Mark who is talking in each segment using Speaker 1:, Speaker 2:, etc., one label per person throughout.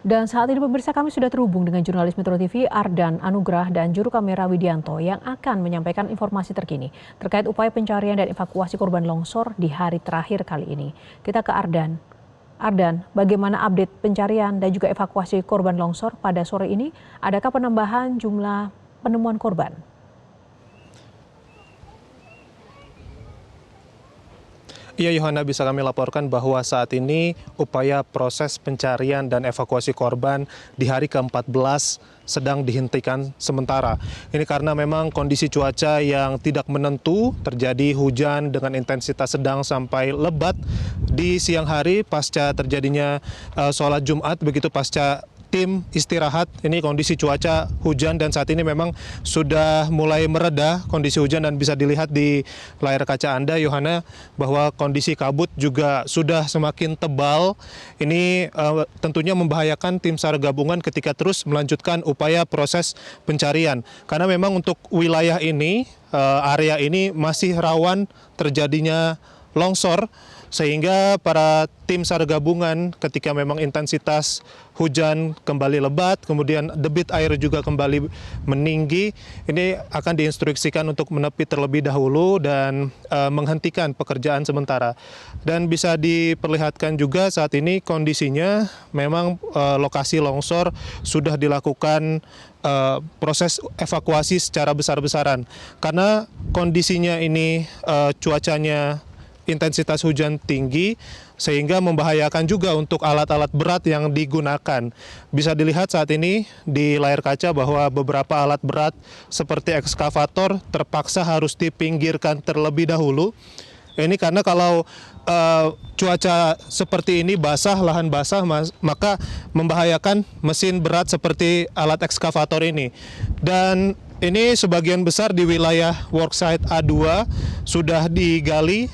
Speaker 1: Dan saat ini pemirsa kami sudah terhubung dengan jurnalis Metro TV Ardan Anugrah dan juru kamera Widianto yang akan menyampaikan informasi terkini terkait upaya pencarian dan evakuasi korban longsor di hari terakhir kali ini. Kita ke Ardan. Ardan, bagaimana update pencarian dan juga evakuasi korban longsor pada sore ini? Adakah penambahan jumlah penemuan korban?
Speaker 2: Iya, Yohana, bisa kami laporkan bahwa saat ini upaya proses pencarian dan evakuasi korban di hari ke-14 sedang dihentikan sementara. Ini karena memang kondisi cuaca yang tidak menentu, terjadi hujan dengan intensitas sedang sampai lebat di siang hari pasca terjadinya sholat Jumat, begitu pasca tim istirahat. Ini kondisi cuaca hujan dan saat ini memang sudah mulai mereda kondisi hujan dan bisa dilihat di layar kaca Anda, Yohana, bahwa kondisi kabut juga sudah semakin tebal. Ini tentunya membahayakan tim SAR gabungan ketika terus melanjutkan upaya proses pencarian. Karena memang untuk wilayah ini, area ini masih rawan terjadinya longsor, sehingga para tim SAR gabungan ketika memang intensitas hujan kembali lebat, kemudian debit air juga kembali meninggi, ini akan diinstruksikan untuk menepi terlebih dahulu dan menghentikan pekerjaan sementara. Dan bisa diperlihatkan juga saat ini kondisinya memang lokasi longsor sudah dilakukan proses evakuasi secara besar-besaran. Karena kondisinya ini cuacanya intensitas hujan tinggi sehingga membahayakan juga untuk alat-alat berat yang digunakan. Bisa dilihat saat ini di layar kaca bahwa beberapa alat berat seperti ekskavator terpaksa harus dipinggirkan terlebih dahulu. Ini karena kalau cuaca seperti ini basah, lahan basah, maka membahayakan mesin berat seperti alat ekskavator ini. Dan ini sebagian besar di wilayah worksite A2 sudah digali.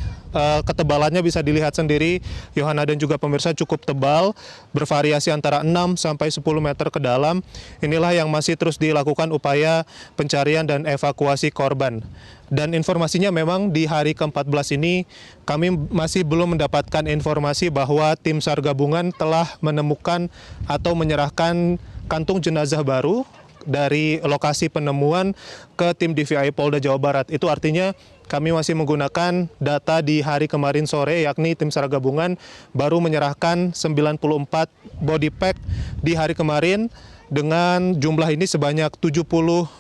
Speaker 2: Ketebalannya bisa dilihat sendiri, Yohana dan juga pemirsa, cukup tebal, bervariasi antara 6 sampai 10 meter ke dalam. Inilah yang masih terus dilakukan upaya pencarian dan evakuasi korban. Dan informasinya memang di hari ke-14 ini kami masih belum mendapatkan informasi bahwa tim SAR gabungan telah menemukan atau menyerahkan kantung jenazah baru dari lokasi penemuan ke tim DVI Polda Jawa Barat. Itu artinya kami masih menggunakan data di hari kemarin sore, yakni tim SAR gabungan baru menyerahkan 94 body pack di hari kemarin. Dengan jumlah ini sebanyak 70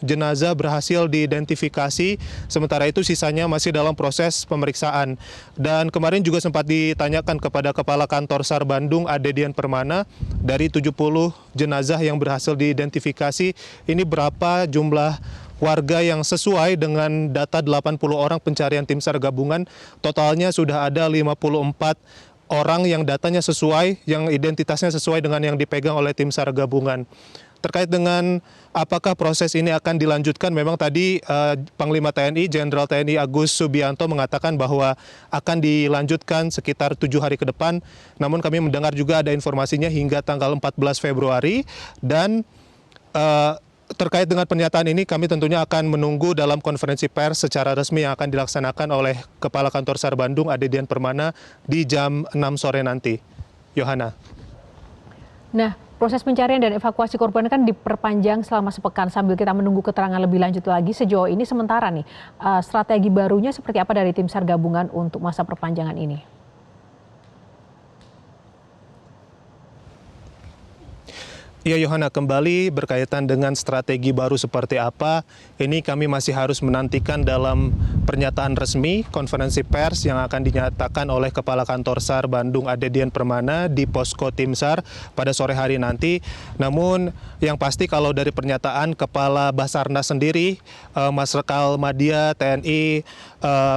Speaker 2: jenazah berhasil diidentifikasi, sementara itu sisanya masih dalam proses pemeriksaan. Dan kemarin juga sempat ditanyakan kepada Kepala Kantor SAR Bandung, Adedian Permana, dari 70 jenazah yang berhasil diidentifikasi, ini berapa jumlah warga yang sesuai dengan data 80 orang pencarian tim SAR gabungan. Totalnya sudah ada 54 orang yang datanya sesuai, yang identitasnya sesuai dengan yang dipegang oleh tim SAR gabungan. Terkait dengan apakah proses ini akan dilanjutkan, memang tadi Panglima TNI, Jenderal TNI Agus Subianto mengatakan bahwa akan dilanjutkan sekitar 7 hari ke depan. Namun kami mendengar juga ada informasinya hingga tanggal 14 Februari. Dan terkait dengan pernyataan ini, kami tentunya akan menunggu dalam konferensi pers secara resmi yang akan dilaksanakan oleh Kepala Kantor SAR Bandung, Adedian Permana, di jam 6 sore nanti. Yohana.
Speaker 1: Nah, proses pencarian dan evakuasi korban kan diperpanjang selama sepekan sambil kita menunggu keterangan lebih lanjut lagi. Sejauh ini sementara nih, strategi barunya seperti apa dari tim SAR gabungan untuk masa perpanjangan ini?
Speaker 2: Ya, Yohana, kembali berkaitan dengan strategi baru seperti apa, ini kami masih harus menantikan dalam pernyataan resmi konferensi pers yang akan dinyatakan oleh Kepala Kantor SAR Bandung, Adedian Permana, di posko tim SAR pada sore hari nanti. Namun yang pasti kalau dari pernyataan Kepala Basarnas sendiri, Marskal Madya TNI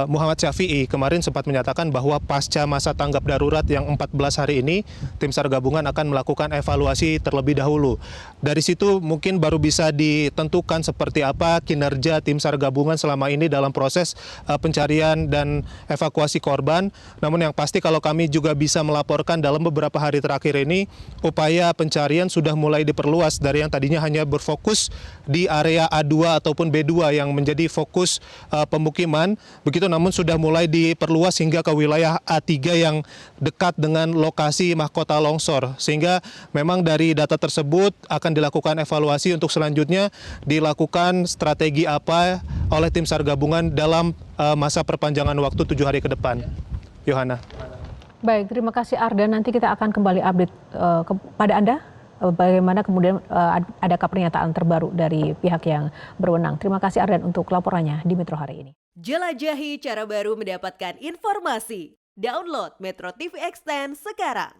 Speaker 2: Muhammad Syafi'i kemarin sempat menyatakan bahwa pasca masa tanggap darurat yang 14 hari ini, tim SAR gabungan akan melakukan evaluasi terlebih dahulu dahulu. Dari situ mungkin baru bisa ditentukan seperti apa kinerja tim SAR gabungan selama ini dalam proses pencarian dan evakuasi korban. Namun yang pasti kalau kami juga bisa melaporkan dalam beberapa hari terakhir ini, upaya pencarian sudah mulai diperluas dari yang tadinya hanya berfokus di area A2 ataupun B2 yang menjadi fokus pemukiman. Begitu, namun sudah mulai diperluas hingga ke wilayah A3 yang dekat dengan lokasi mahkota longsor. Sehingga memang dari data tersebut akan dilakukan evaluasi untuk selanjutnya dilakukan strategi apa oleh tim SAR gabungan dalam masa perpanjangan waktu 7 hari ke depan. Yohana.
Speaker 1: Baik, terima kasih Ardan. Nanti kita akan kembali update kepada Anda bagaimana kemudian adakah pernyataan terbaru dari pihak yang berwenang. Terima kasih Ardan untuk laporannya di Metro hari ini.
Speaker 3: Jelajahi cara baru mendapatkan informasi. Download Metro TV Extend sekarang.